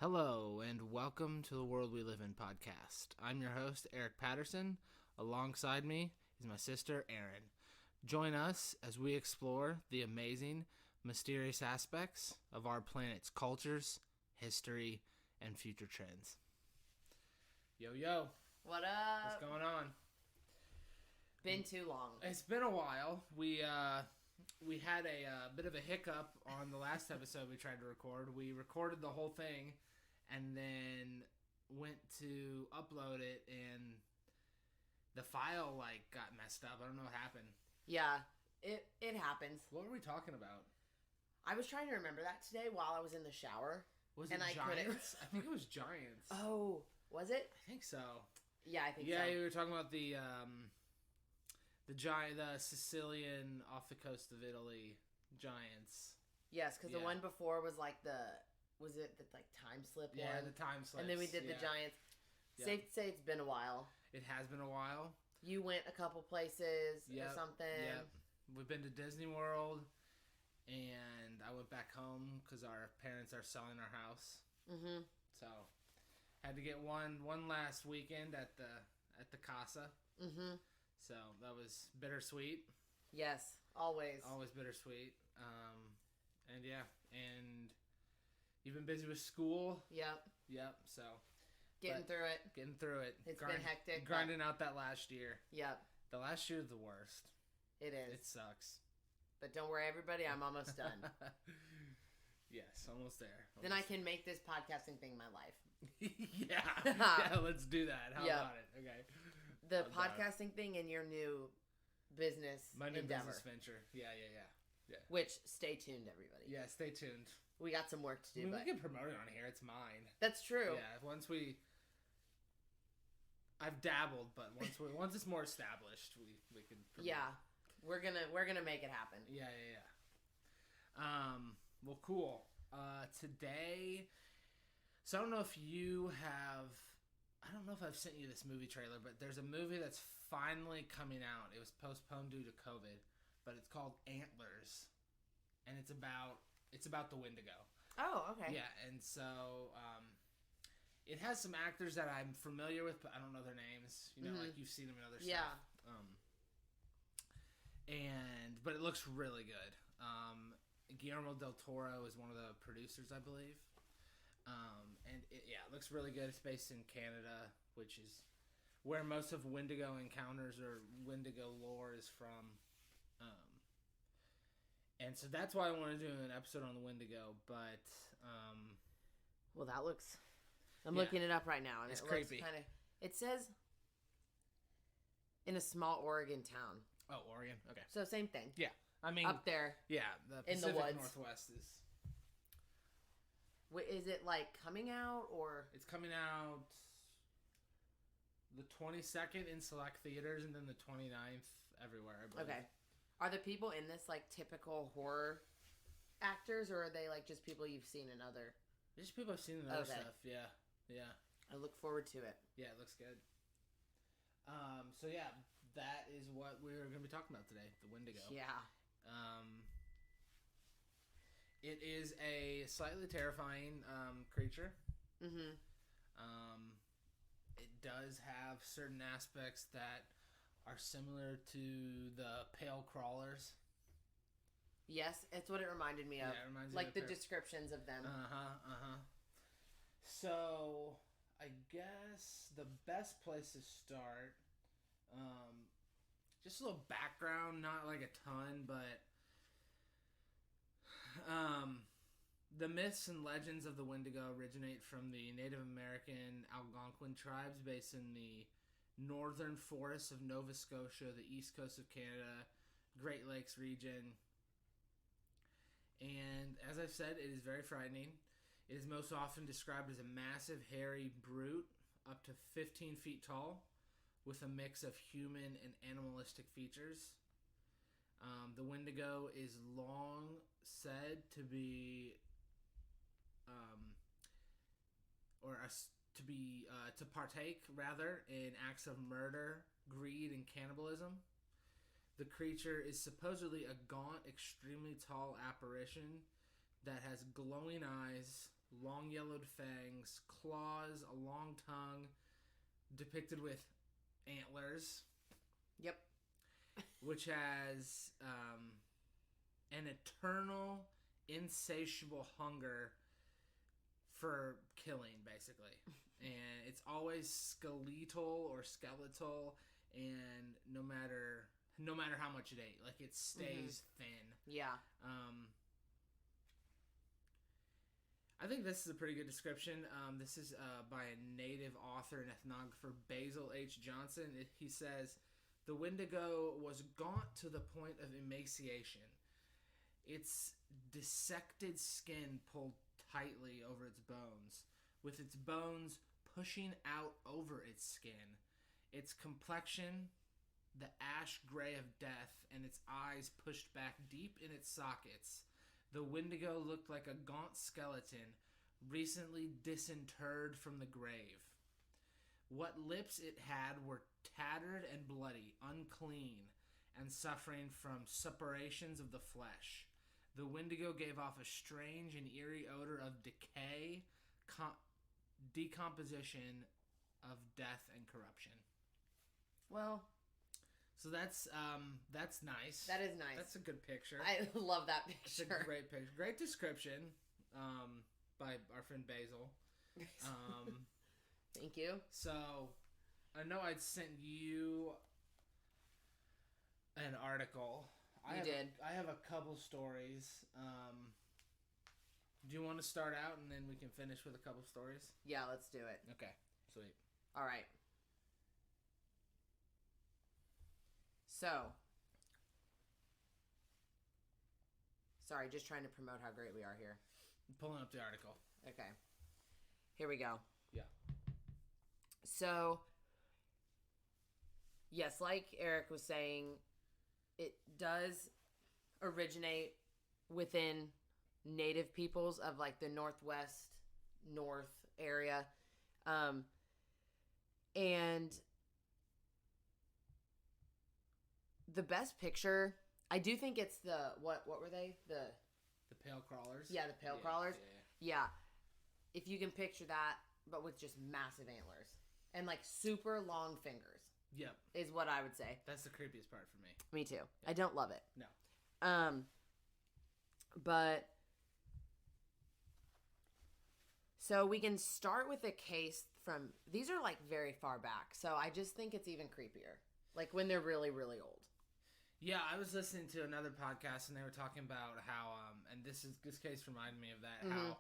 Hello, and welcome to the World We Live in podcast. I'm your host, Eric Patterson. Alongside me is my sister, Erin. Join us as we explore the amazing, mysterious aspects of our planet's cultures, history, and future trends. Yo, yo. What up? What's going on? Been too long. It's been a while. We had a bit of a hiccup on the last episode we tried to record. We recorded the whole thing and then went to upload it, and the file got messed up. I don't know what happened. Yeah, it happens. What were we talking about? I was trying to remember that today while I was in the shower. Was it Giants? I think it was Giants. Oh, was it? I think so. Yeah, I think so. Yeah, we were talking about the Sicilian off the coast of Italy Giants. Yes, because the one before was was it the time slip one? Yeah, the time slip. And then we did the Giants. Yeah. Safe to say it's been a while. It has been a while. You went a couple places or something. Yeah, we've been to Disney World, and I went back home because our parents are selling our house. Mm-hmm. So, had to get one last weekend at the casa. Mm-hmm. So that was bittersweet. Yes, always. Always bittersweet. And you've been busy with school. Yep. So Getting through it. It's been hectic. Grinding out that last year. Yep. The last year is the worst. It is. It sucks. But don't worry, everybody. I'm almost done. Yes, almost there. Then I can make this podcasting thing my life. Yeah, let's do that. How about it? Okay. The podcasting thing and your new business My new endeavor. business venture. Yeah. Which, stay tuned, everybody. Yeah, stay tuned. We got some work to do. We can promote it on here. It's mine. That's true. Yeah, I've dabbled, but once it's more established, we can promote. Yeah, we're gonna make it happen. Yeah. Well, cool. Today, so I don't know if you have. I don't know if I've sent you this movie trailer, but there's a movie that's finally coming out. It was postponed due to COVID, but it's called Antlers, and it's about the Wendigo. Oh, okay. Yeah, and so it has some actors that I'm familiar with, but I don't know their names. You know, like you've seen them in other stuff. But it looks really good. Guillermo del Toro is one of the producers, I believe. And it looks really good. It's based in Canada, which is where most of Wendigo encounters or Wendigo lore is from. And so that's why I want to do an episode on the Wendigo. But well, that looks. I'm looking it up right now, and it's creepy. Looks it says in a small Oregon town. Oh, Oregon. Okay. So same thing. Yeah, I mean up there. Yeah, the Pacific in the woods. Northwest is. Is it coming out or? It's coming out the 22nd in select theaters and then the 29th everywhere, I believe. Okay. Are the people in this typical horror actors, or are they just people you've seen in other? Just people I've seen in other stuff. Yeah. I look forward to it. Yeah, it looks good. So yeah, that is what we're going to be talking about today, the Wendigo. Yeah. It is a slightly terrifying creature. Mm-hmm. It does have certain aspects that are similar to the pale crawlers. Yes, it's what it reminded me of. Yeah, it reminds me of the descriptions of them. So, I guess the best place to start, just a little background, not a ton, but the myths and legends of the Wendigo originate from the Native American Algonquin tribes based in the northern forests of Nova Scotia, the east coast of Canada, Great Lakes region. And as I've said, it is very frightening. It is most often described as a massive, hairy brute up to 15 feet tall with a mix of human and animalistic features. The Wendigo is long said to be, to partake rather in acts of murder, greed, and cannibalism. The creature is supposedly a gaunt, extremely tall apparition that has glowing eyes, long yellowed fangs, claws, a long tongue, depicted with antlers. Yep. Which has an eternal, insatiable hunger for killing, basically. And it's always skeletal or skeletal, and no matter how much it ate, like, it stays thin. Yeah. I think this is a pretty good description. This is by a native author and ethnographer, Basil H. Johnson. He says, the Wendigo was gaunt to the point of emaciation. Its dissected skin pulled tightly over its bones, with its bones pushing out over its skin. Its complexion, the ash gray of death, and its eyes pushed back deep in its sockets. The Wendigo looked like a gaunt skeleton, recently disinterred from the grave. What lips it had were tattered and bloody, unclean, and suffering from suppurations of the flesh. The Wendigo gave off a strange and eerie odor of decay, decomposition, of death and corruption. Well, so that's nice. That is nice. That's a good picture. I love that picture. It's a great picture. Great description by our friend Basil. Thank you. So, I know I'd sent you an article. You did. I have a couple stories. Do you want to start out and then we can finish with a couple stories? Yeah, let's do it. Okay, sweet. All right. So, sorry, just trying to promote how great we are here. I'm pulling up the article. Okay. Here we go. Yeah. So, yes, like Eric was saying, it does originate within native peoples of, like, the north area. And the best picture, I do think it's the, what were they? The pale crawlers? Yeah, the pale crawlers. Yeah. If you can picture that, but with just massive antlers. And, like, super long fingers. Yep. Is what I would say. That's the creepiest part for me. Me too. Yeah. I don't love it. No. But so we can start with a case from, these are like very far back. So I just think it's even creepier. Like when they're really, really old. Yeah, I was listening to another podcast and they were talking about how, and this case reminded me of that, how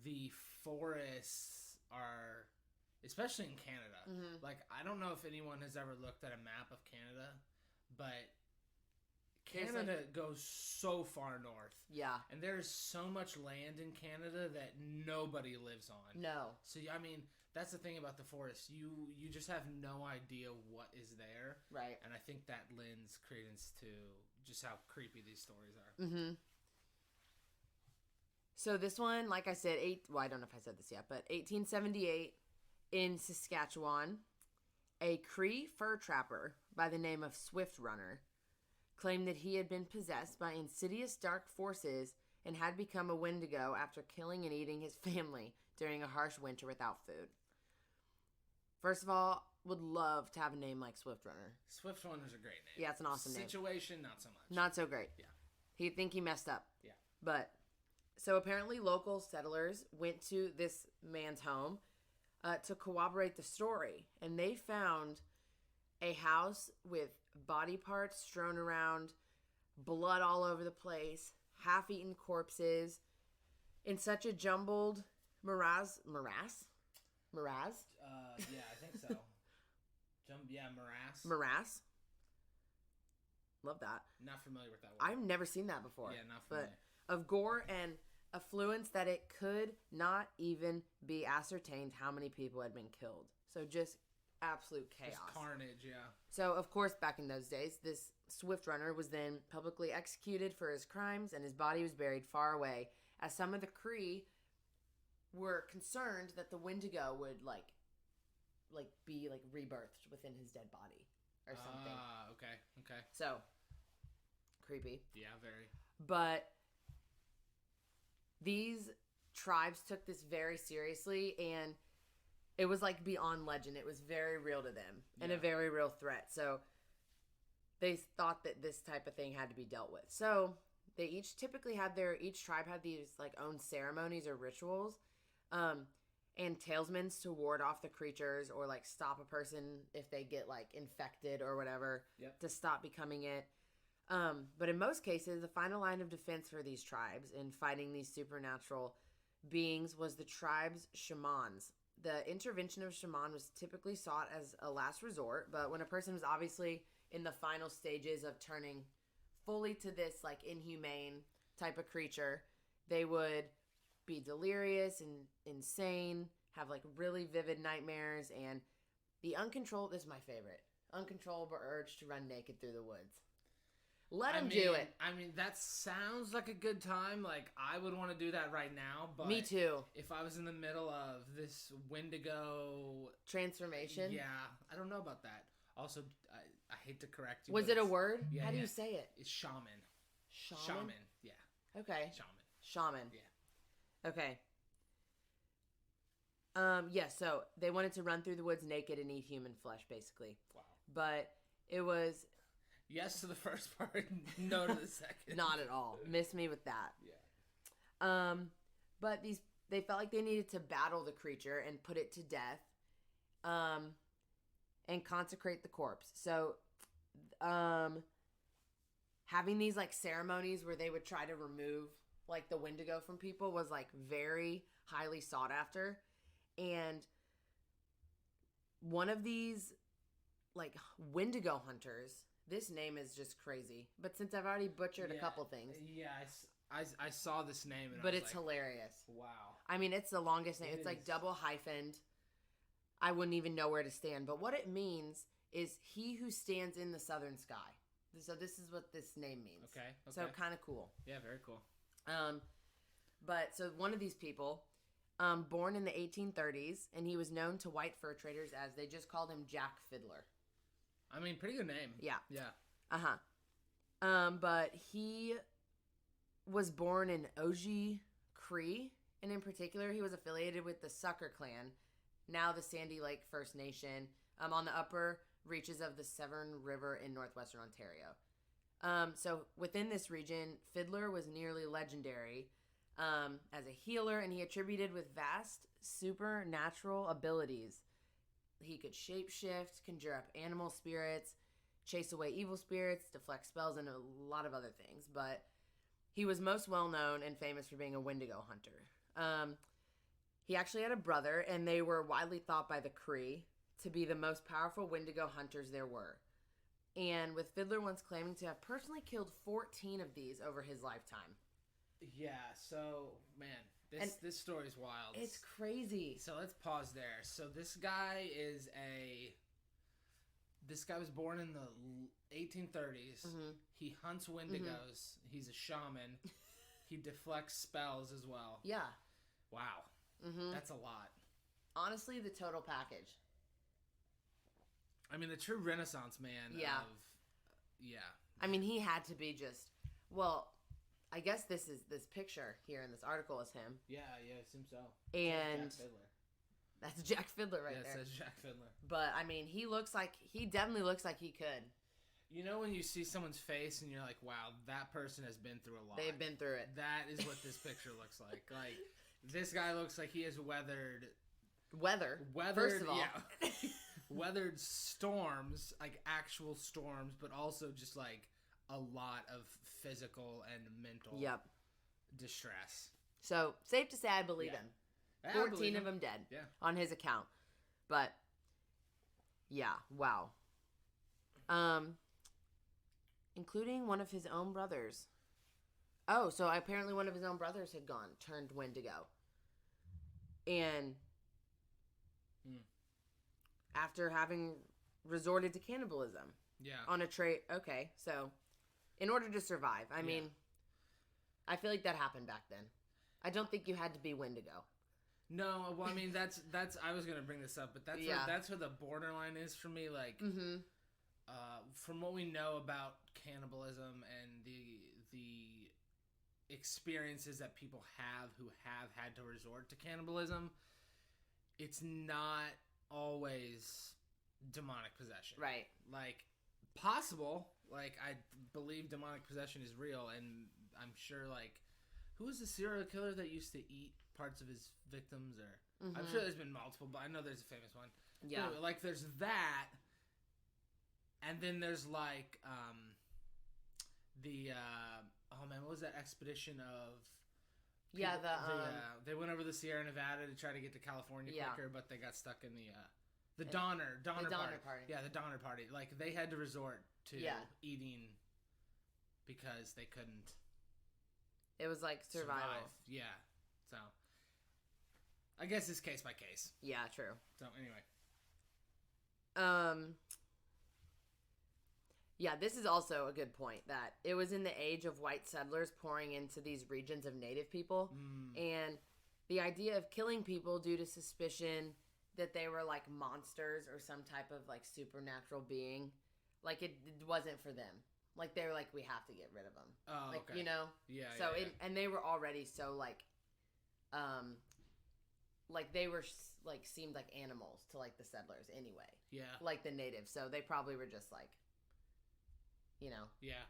the forests are, especially in Canada. Like, I don't know if anyone has ever looked at a map of Canada, but Canada goes so far north. Yeah. And there's so much land in Canada that nobody lives on. No. So, I mean, that's the thing about the forest. You just have no idea what is there. Right. And I think that lends credence to just how creepy these stories are. So this one, like I said, I don't know if I said this yet, but 1878 in Saskatchewan, a Cree fur trapper by the name of Swift Runner claimed that he had been possessed by insidious dark forces and had become a Wendigo after killing and eating his family during a harsh winter without food. First of all, would love to have a name like Swift Runner. Swift Runner's a great name. Yeah, it's an awesome name. Situation, not so much. Not so great. Yeah. He'd think he messed up. Yeah. But, so apparently local settlers went to this man's home to corroborate the story. And they found a house with body parts strewn around, blood all over the place, half-eaten corpses, in such a jumbled morass? Yeah, I think so. Morass. Morass. Love that. Not familiar with that word. I've never seen that before. Yeah, not familiar. But of gore and affluence that it could not even be ascertained how many people had been killed. So just absolute chaos. Just carnage, yeah. So, of course, back in those days, this Swift Runner was then publicly executed for his crimes, and his body was buried far away, as some of the Cree were concerned that the Wendigo would, be rebirthed within his dead body or something. Okay. So, creepy. Yeah, very. But these tribes took this very seriously, and it was like beyond legend. It was very real to them and a very real threat. So they thought that this type of thing had to be dealt with. So they each typically had each tribe had these like own ceremonies or rituals, and talismans to ward off the creatures or like stop a person if they get like infected or whatever to stop becoming it. But in most cases, the final line of defense for these tribes in fighting these supernatural beings was the tribe's shamans. The intervention of shaman was typically sought as a last resort, but when a person was obviously in the final stages of turning fully to this like inhumane type of creature, they would be delirious and insane, have like really vivid nightmares, and the uncontrollable, this is my favorite, uncontrollable urge to run naked through the woods. Let them do it. I mean, that sounds like a good time. Like, I would want to do that right now. But me too. If I was in the middle of this Wendigo transformation. Yeah, I don't know about that. Also, I hate to correct you. Was it a word? Yeah, How do you say it? It's shaman. Shaman? Yeah. Okay. Shaman. Yeah. Okay. So they wanted to run through the woods naked and eat human flesh, basically. Wow. But it was... Yes to the first part, no to the second. Not at all. Miss me with that. Yeah. But they felt like they needed to battle the creature and put it to death, and consecrate the corpse. So, having these like ceremonies where they would try to remove like the Wendigo from people was like very highly sought after, and one of these like Wendigo hunters. This name is just crazy. But since I've already butchered a couple things. Yeah, I saw this name. But it's hilarious. Wow. I mean, it's the longest name. It's like double hyphened. I wouldn't even know where to stand. But what it means is he who stands in the southern sky. So this is what this name means. Okay. So kind of cool. Yeah, very cool. But so one of these people, born in the 1830s, and he was known to white fur traders as they just called him Jack Fiddler. I mean, pretty good name. Yeah. Yeah. But he was born in Oji Cree, and in particular, he was affiliated with the Sucker Clan, now the Sandy Lake First Nation, on the upper reaches of the Severn River in northwestern Ontario. So within this region, Fiddler was nearly legendary as a healer, and he attributed with vast supernatural abilities. He could shapeshift, conjure up animal spirits, chase away evil spirits, deflect spells, and a lot of other things. But he was most well known and famous for being a Wendigo hunter. He actually had a brother, and they were widely thought by the Cree to be the most powerful Wendigo hunters there were. And with Fiddler once claiming to have personally killed 14 of these over his lifetime. Yeah, so, man, this story's wild. It's crazy. So let's pause there. So this guy was born in the 1830s. Mm-hmm. He hunts Wendigos. Mm-hmm. He's a shaman. He deflects spells as well. Yeah. Wow. Mm-hmm. That's a lot. Honestly, the total package. I mean, the true Renaissance man. Yeah. Yeah. I mean, he had to be just, well, I guess this picture here in this article is him. Yeah, it seems so. And Jack Fiddler. That's Jack Fiddler right there. Yeah, it says Jack Fiddler. But, I mean, he definitely looks like he could. You know when you see someone's face and you're like, wow, that person has been through a lot. They've been through it. That is what this picture looks like. Like, this guy looks like he has weathered, first of all. Yeah. Weathered storms, like actual storms, but also just like a lot of physical and mental distress. So, safe to say I believe him. 14 of them dead on his account. But, yeah, wow. Including one of his own brothers. Oh, so apparently one of his own brothers had turned Wendigo. And after having resorted to cannibalism. Yeah. On a trait. Okay, so in order to survive. I mean, I feel like that happened back then. I don't think you had to be Wendigo. No, well, I mean, that's I was going to bring this up, but that's where the borderline is for me. Like, from what we know about cannibalism and the experiences that people have who have had to resort to cannibalism, it's not always demonic possession. Right. Like, possible. Like, I believe demonic possession is real, and I'm sure, like, who was the serial killer that used to eat parts of his victims? Or I'm sure there's been multiple, but I know there's a famous one. Yeah. Anyway, like, there's that, and then there's, like, oh man, what was that expedition of... Yeah, they went over the Sierra Nevada to try to get to California quicker, but they got stuck in the Donner Party. Yeah, the Donner Party. Like, they had to resort to eating because they couldn't. It was like survival. Survive. Yeah. So, I guess it's case by case. Yeah, true. So, anyway. Yeah, this is also a good point, that it was in the age of white settlers pouring into these regions of native people. And the idea of killing people due to suspicion that they were like monsters or some type of like supernatural being, like it wasn't for them. Like they were like, we have to get rid of them. Oh, like, okay. You know? Yeah. So yeah. And they were already so like they were like seemed like animals to like the settlers anyway. Yeah. Like the natives. So they probably were just like, you know. Yeah.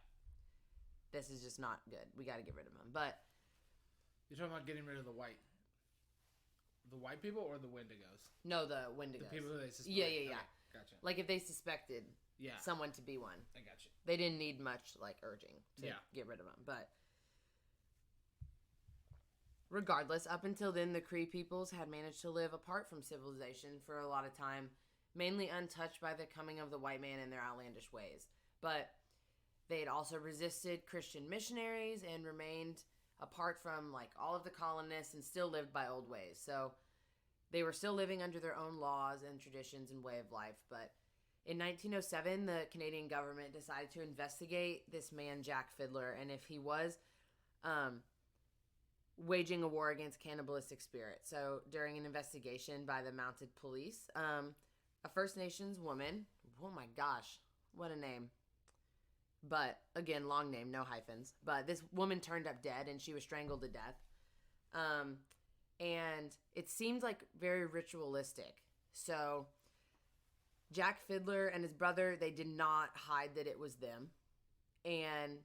This is just not good. We got to get rid of them. But you're talking about getting rid of the white people or the Wendigos? No, the Wendigos. The people who they suspect. Yeah. Okay, gotcha. Like if they suspected someone to be one. I got you. They didn't need much like urging to get rid of them. But regardless, up until then, the Cree peoples had managed to live apart from civilization for a lot of time, mainly untouched by the coming of the white man and their outlandish ways. But they had also resisted Christian missionaries and remained apart from like all of the colonists and still lived by old ways. So they were still living under their own laws and traditions and way of life. But in 1907, the Canadian government decided to investigate this man, Jack Fiddler, and if he was waging a war against cannibalistic spirits. So during an investigation by the mounted police, a First Nations woman, oh my gosh, what a name. But, again, long name, no hyphens. But this woman turned up dead, and she was strangled to death. And it seemed like very ritualistic. So, Jack Fiddler and his brother, they did not hide that it was them. And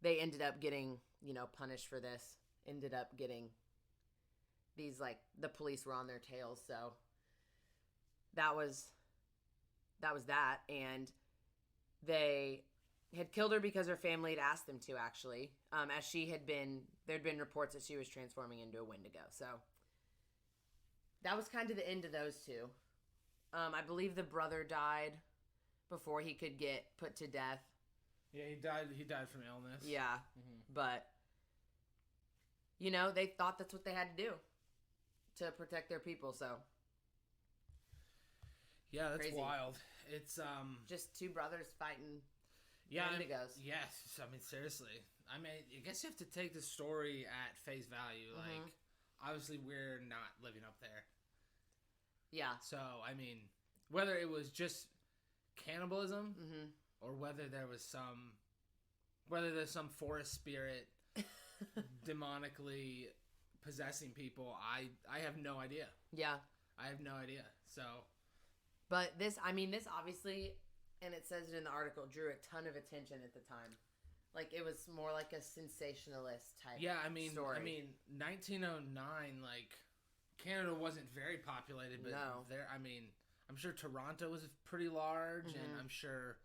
they ended up getting, punished for this. Ended up getting these, like, the police were on their tails. So, that was that. And they had killed her because her family had asked them to, actually. As there'd been reports that she was transforming into a Wendigo. So, that was kind of the end of those two. I believe the brother died before he could get put to death. Yeah, he died from illness. Yeah, but, they thought that's what they had to do to protect their people, so. Yeah, that's Crazy. Wild. It's, just two brothers fighting. Yeah, Wendigos. Yes, I mean, seriously. I mean, I guess you have to take the story at face value. Like, obviously, we're not living up there. Yeah. So, I mean, whether it was just cannibalism or whether there's some forest spirit demonically possessing people, I have no idea. Yeah. I have no idea. So. But this obviously, and it says it in the article, drew a ton of attention at the time. Like, it was more like a sensationalist type story. 1909, like, Canada wasn't very populated, but no. I'm sure Toronto was pretty large, and I'm sure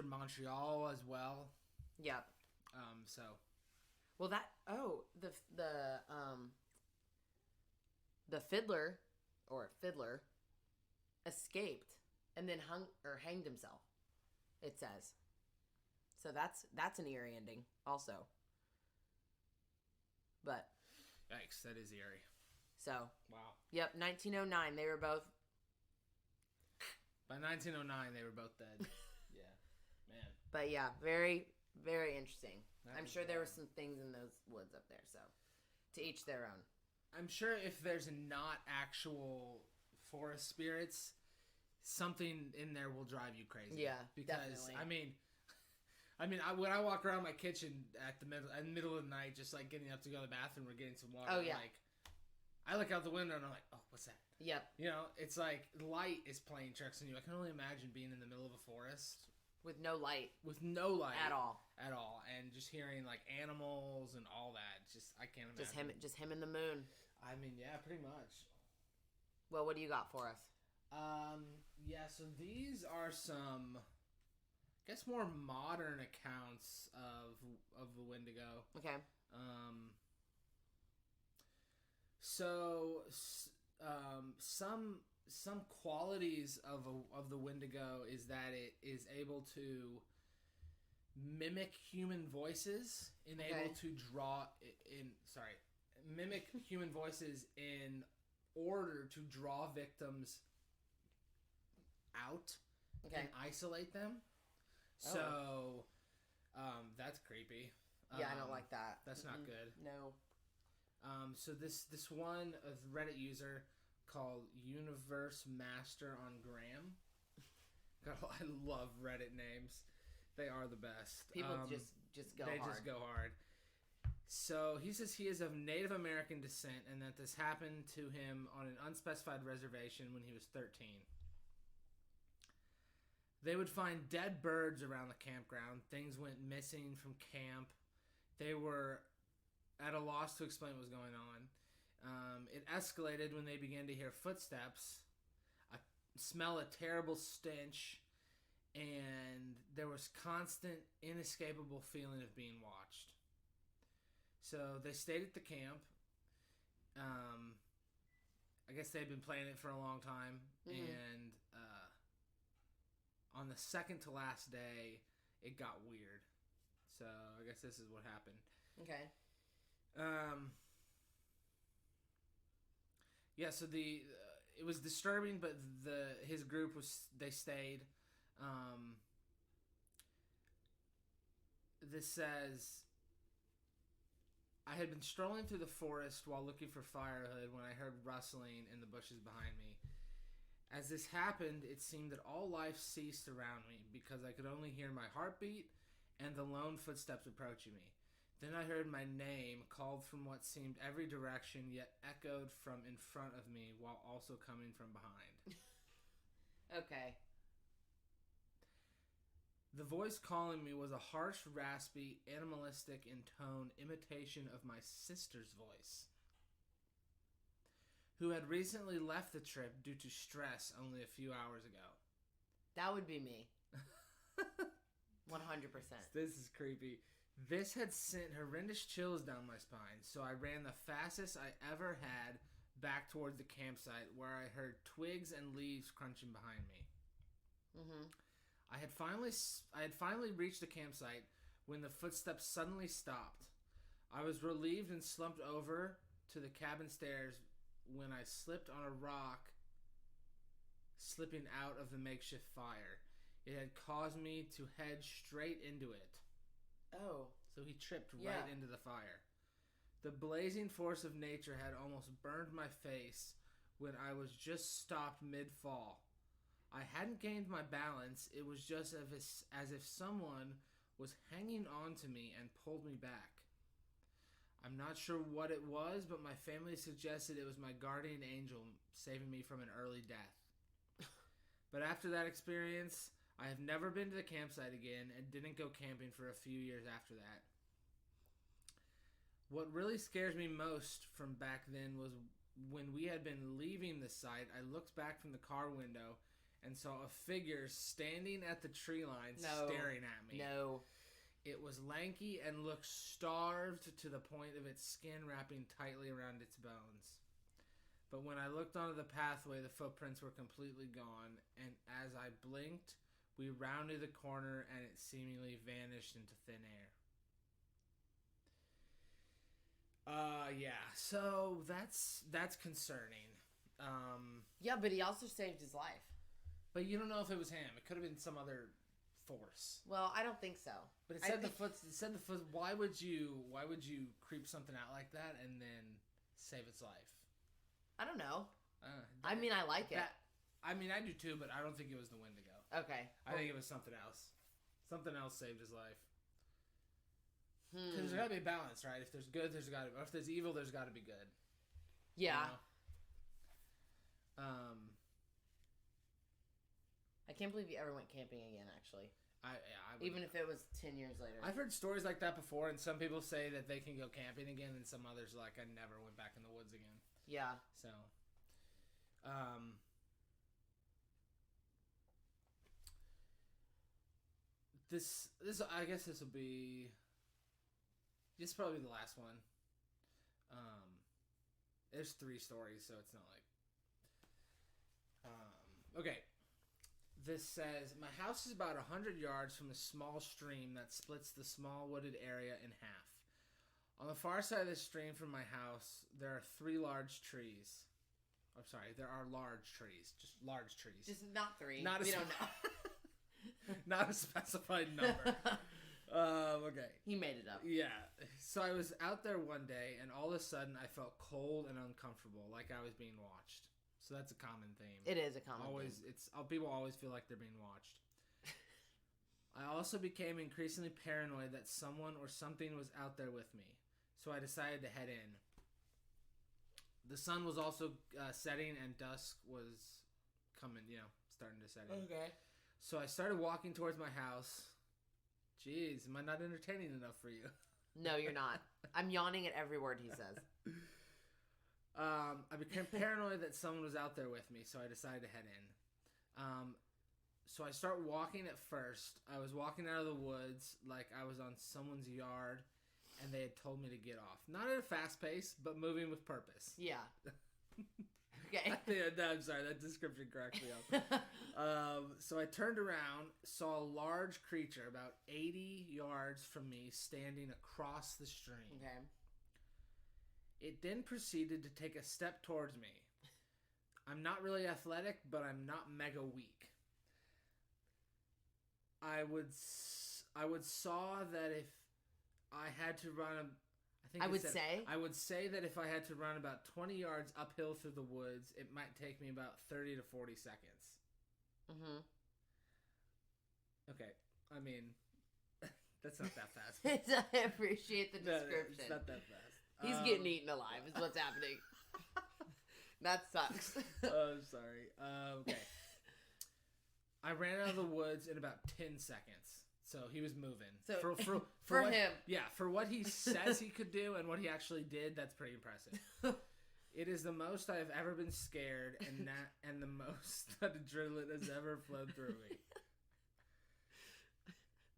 Montreal as well. Yeah. So. Well, the fiddler escaped and then hanged himself, it says. So that's an eerie ending also. But yikes, that is eerie. So wow. Yep, 1909 they were both. By 1909 they were both dead. Yeah, man. But yeah, very, very interesting. I'm sure there wild. were some things in those woods up there. So to each their own. I'm sure if there's not actual forest spirits, something in there will drive you crazy. Yeah, because definitely. I mean, I mean, when I walk around my kitchen in the middle of the night, just like getting up to go to the bathroom or getting some water, like I look out the window and I'm like, oh, what's that? Yep. You know, it's like light is playing tricks on you. I can only imagine being in the middle of a forest with no light. With no light at all, and just hearing like animals and all that. Just I can't imagine. Just him and the moon. I mean, yeah, pretty much. Well, what do you got for us? Yeah. So these are some, I guess, more modern accounts of the Wendigo. Okay. So, some qualities of the Wendigo is that it is able to mimic human voices, mimic human voices in order to draw victims out and isolate them. So, that's creepy. Yeah, I don't like that. That's not good. No. So this one Reddit user called Universe Master on Gram. God, I love Reddit names. They are the best. People just go hard. They just go hard. So he says he is of Native American descent and that this happened to him on an unspecified reservation when he was 13. They would find dead birds around the campground. Things went missing from camp. They were at a loss to explain what was going on. It escalated when they began to hear footsteps, smell a terrible stench, and there was constant, inescapable feeling of being watched. So they stayed at the camp. I guess they'd been playing it for a long time, and on the second to last day, it got weird. So I guess this is what happened. Okay. Yeah, so it was disturbing, but his group they stayed. This says, I had been strolling through the forest while looking for firewood when I heard rustling in the bushes behind me. As this happened, it seemed that all life ceased around me because I could only hear my heartbeat and the lone footsteps approaching me. Then I heard my name called from what seemed every direction, yet echoed from in front of me while also coming from behind. Okay. The voice calling me was a harsh, raspy, animalistic in tone imitation of my sister's voice, who had recently left the trip due to stress only a few hours ago. That would be me. 100%. This is creepy. This had sent horrendous chills down my spine, so I ran the fastest I ever had back towards the campsite where I heard twigs and leaves crunching behind me. Mm-hmm. I had finally reached the campsite when the footsteps suddenly stopped. I was relieved and slumped over to the cabin stairs when I slipped on a rock, slipping out of the makeshift fire. It had caused me to head straight into it. Oh. So he tripped right into the fire. The blazing force of nature had almost burned my face when I was just stopped mid-fall. I hadn't gained my balance. It was just as if someone was hanging on to me and pulled me back. I'm not sure what it was, but my family suggested it was my guardian angel saving me from an early death. But after that experience, I have never been to the campsite again and didn't go camping for a few years after that. What really scares me most from back then was when we had been leaving the site, I looked back from the car window and saw a figure standing at the tree line staring at me. No. It was lanky and looked starved to the point of its skin wrapping tightly around its bones. But when I looked onto the pathway, the footprints were completely gone, and as I blinked, we rounded the corner and it seemingly vanished into thin air. Yeah, so that's concerning. Yeah, but he also saved his life. But you don't know if it was him. It could have been some other force. Well, I don't think so. But it said the foot. Why would you creep something out like that and then save its life? I don't know. I mean, I like it. I mean, I do too, but I don't think it was the Wendigo. Okay. I think it was something else. Something else saved his life. Hmm. Because there's got to be a balance, right? If there's good, there's got to be... Or if there's evil, there's got to be good. Yeah. You know? I can't believe you ever went camping again, actually. I Even if it was 10 years later. I've heard stories like that before, and some people say that they can go camping again, and some others like, I never went back in the woods again. Yeah. So, this I guess this will be... This will probably be the last one. There's 3 stories, so it's not like... okay. This says, my house is about 100 yards from a small stream that splits the small wooded area in half. On the far side of the stream from my house, there are 3 large trees. I'm sorry, there are large trees. Just large trees. Just not 3. We don't know. Not a specified number. Okay. He made it up. Yeah. So I was out there one day, and all of a sudden I felt cold and uncomfortable, like I was being watched. So that's a common theme. It is a common theme. It's people always feel like they're being watched. I also became increasingly paranoid that someone or something was out there with me. So I decided to head in. The sun was also setting and dusk was coming, starting to set in. Okay. So I started walking towards my house. Jeez, am I not entertaining enough for you? No, you're not. I'm yawning at every word he says. I became paranoid that someone was out there with me, so I decided to head in. So I start walking at first. I was walking out of the woods like I was on someone's yard, and they had told me to get off. Not at a fast pace, but moving with purpose. Yeah. Okay. I'm sorry, that description cracked me up. So I turned around, saw a large creature about 80 yards from me standing across the stream. Okay. It then proceeded to take a step towards me. I'm not really athletic, but I'm not mega weak. I would saw that if I had to run I would say that if I had to run about 20 yards uphill through the woods, it might take me about 30 to 40 seconds. Mm-hmm. Okay. I mean, that's not that fast. I appreciate the description. It's not that fast. He's getting eaten alive is what's happening. That sucks. I'm sorry. Okay. I ran out of the woods in about 10 seconds. So he was moving. So for him. Yeah, for what he says he could do and what he actually did, that's pretty impressive. It is the most I've ever been scared, and the most that adrenaline has ever flowed through me.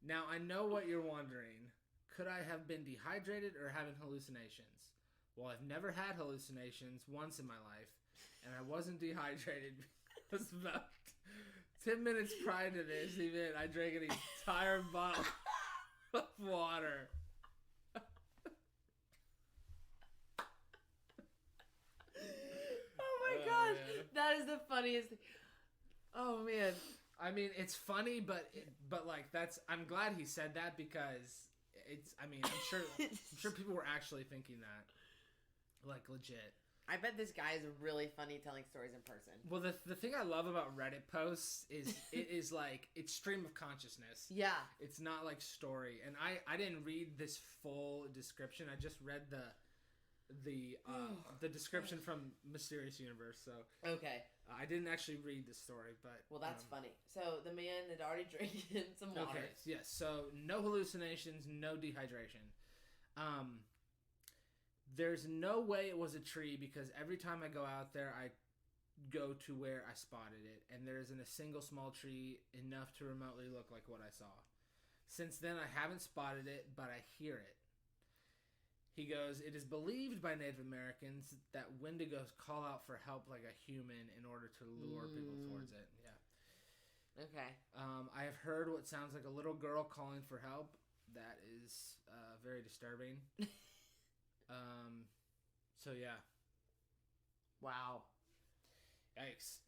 Now, I know what you're wondering. Could I have been dehydrated or having hallucinations? Well, I've never had hallucinations once in my life, and I wasn't dehydrated because about 10 minutes prior to this event, I drank an entire bottle of water. Oh my gosh, man. That is the funniest thing. Oh man. I mean, it's funny, but like I'm glad he said that because I'm sure people were actually thinking that, like, legit. I bet this guy is really funny telling stories in person. Well, the thing I love about Reddit posts is it is like it's stream of consciousness. Yeah. It's not like story. And I didn't read this full description. I just read the description from Mysterious Universe. So okay. I didn't actually read the story, but well, that's funny. So the man had already drank some water. Okay. Yes. So no hallucinations, no dehydration. There's no way it was a tree because every time I go out there, I go to where I spotted it, and there isn't a single small tree enough to remotely look like what I saw. Since then, I haven't spotted it, but I hear it. He goes, it is believed by Native Americans that Wendigos call out for help like a human in order to lure people towards it. Yeah. Okay. I have heard what sounds like a little girl calling for help. That is very disturbing. So yeah. Wow. Yikes.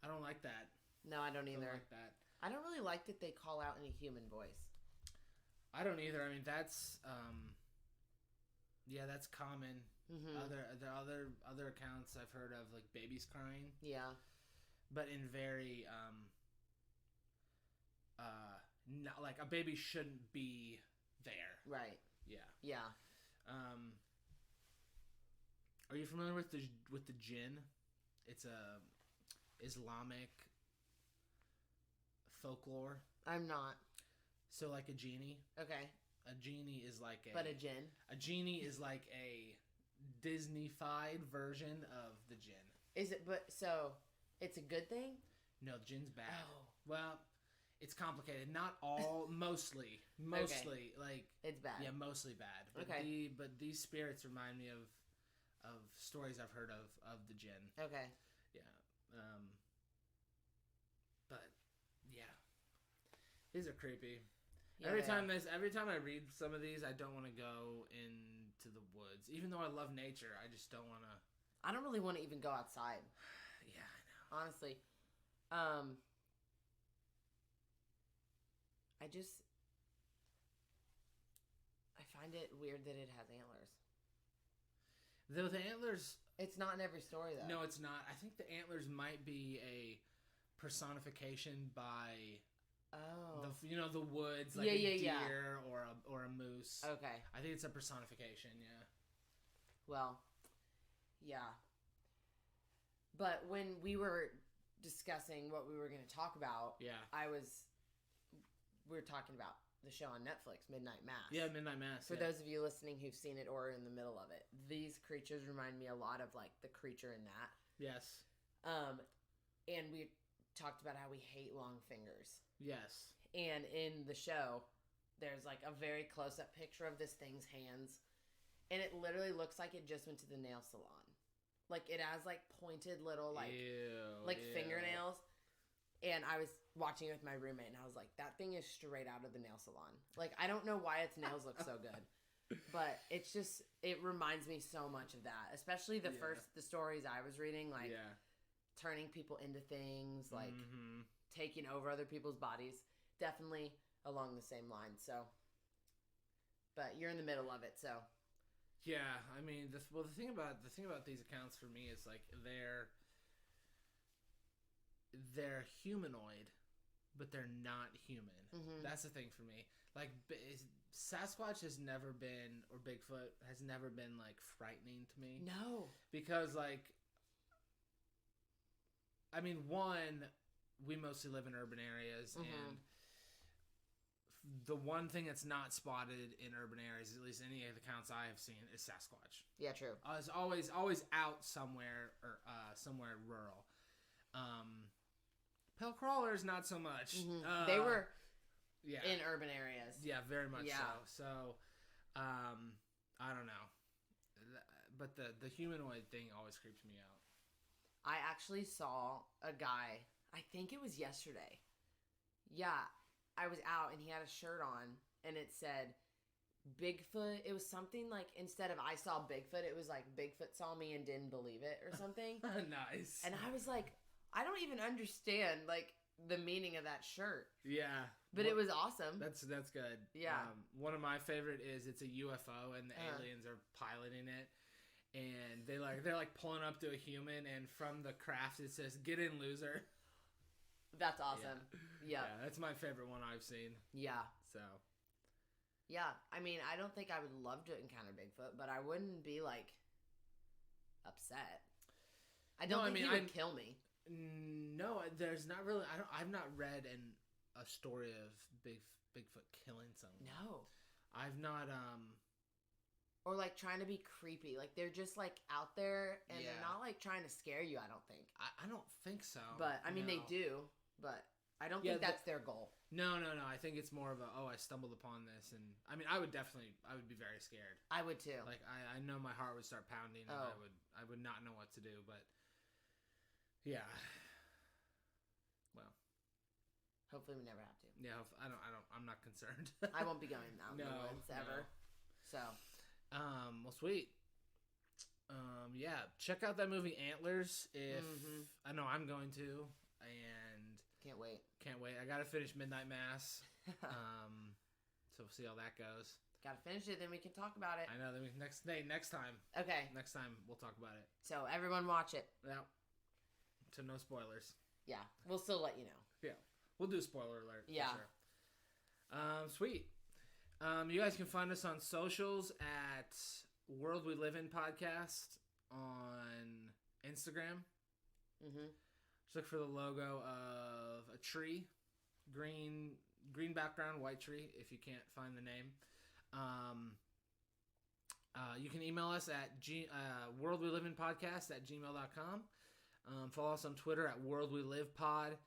I don't like that. No, I don't either. I don't like that. I don't really like that they call out in a human voice. I don't either. I mean, that's yeah, that's common. Mm-hmm. Other accounts I've heard of, like babies crying. Yeah. but in very not like a baby shouldn't be there. Right. Yeah. Yeah. Are you familiar with the jinn? It's a Islamic folklore. I'm not. So like a genie. Okay. A genie is like a. But a jinn. A genie is like a Disney-fied version of the jinn. Is it? But so, it's a good thing. No, jinn's bad. Oh. Well, it's complicated. Not all. Mostly, Okay. like It's bad. yeah, mostly bad. But Okay. but these spirits remind me of stories I've heard of the jinn. Okay. Yeah. But yeah, these are creepy. Yeah, every time I read some of these, I don't want to go into the woods. Even though I love nature, I just don't want to. I don't really want to even go outside. Yeah, I know. Honestly, I find it weird that it has antlers. The antlers. It's not in every story though. No, it's not. I think the antlers might be a personification by. Oh. The woods, like Yeah, a yeah, deer or a moose. Okay. I think it's a personification. Yeah. Well, yeah. But when we were discussing what we were going to talk about, Yeah. we were talking about the show on Netflix, Midnight Mass. Yeah, Midnight Mass. For those of you listening who've seen it or are in the middle of it, these creatures remind me a lot of like the creature in that. Yes. And we talked about how we hate long fingers. Yes. And in the show, there's like a very close-up picture of this thing's hands, and it literally looks like it just went to the nail salon. Like it has like pointed little fingernails. And I was watching it with my roommate, and I was like, "That thing is straight out of the nail salon." Like I don't know why its nails look so good, but it reminds me so much of that. Especially the stories I was reading, like turning people into things, like. Mm-hmm. Taking over other people's bodies, definitely along the same line. So, but you're in the middle of it, so yeah. I mean, the thing about these accounts for me is like they're humanoid, but they're not human. Mm-hmm. That's the thing for me. Like Sasquatch has never been, or Bigfoot has never been like frightening to me. No, because like, I mean, one. We mostly live in urban areas, and the one thing that's not spotted in urban areas, at least any of the accounts I have seen, is Sasquatch. Yeah, true. It's always out somewhere or somewhere rural. Pale crawlers, not so much. Mm-hmm. They were in urban areas. Yeah, very much so. So, I don't know, but the humanoid thing always creeps me out. I actually saw a guy. I think it was yesterday. Yeah, I was out and he had a shirt on and it said Bigfoot. It was something like, instead of I saw Bigfoot, it was like Bigfoot saw me and didn't believe it or something. Nice. And I was like, I don't even understand like the meaning of that shirt. Yeah. But it was awesome. That's good. Yeah. One of my favorite is it's a UFO and the aliens are piloting it. And they're like pulling up to a human, and from the craft it says "Get in, loser." That's awesome. Yeah. Yeah, that's my favorite one I've seen. Yeah. So. Yeah, I mean, I don't think I would love to encounter Bigfoot, but I wouldn't be like upset. I don't think he would kill me. No, there's not really. I've not read a story of Bigfoot killing someone. No. I've not. Or like trying to be creepy, like they're just like out there, and they're not like trying to scare you. I don't think. I don't think so. But I mean, they do. But I don't think that's their goal. No. I think it's more of I stumbled upon this, and I mean, I would be very scared. I would too. Like I know my heart would start pounding, and I would not know what to do. But yeah. Well. Hopefully, we never have to. Yeah, I'm not concerned. I won't be going out in the woods ever. So. Well, sweet. Yeah, check out that movie Antlers. If I know I'm going to, and can't wait. I gotta finish Midnight Mass. So we'll see how that goes. Gotta finish it, then we can talk about it. I know. Then next time. Okay. Next time we'll talk about it. So everyone watch it. Yeah. So no spoilers. Yeah, we'll still let you know. Yeah, we'll do a spoiler alert. Yeah. For sure. Sweet. You guys can find us on socials at World We Live In Podcast on Instagram. Mm-hmm. Just look for the logo of a tree, green background, white tree. If you can't find the name, you can email us at worldweliveinpodcast@gmail.com. Follow us on Twitter at worldwelivepod,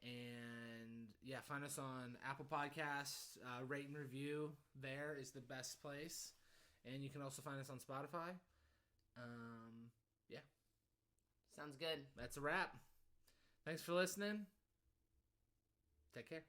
and yeah, find us on Apple Podcasts. Rate and review there is the best place, and you can also find us on Spotify. Yeah, sounds good. That's a wrap. Thanks for listening. Take care.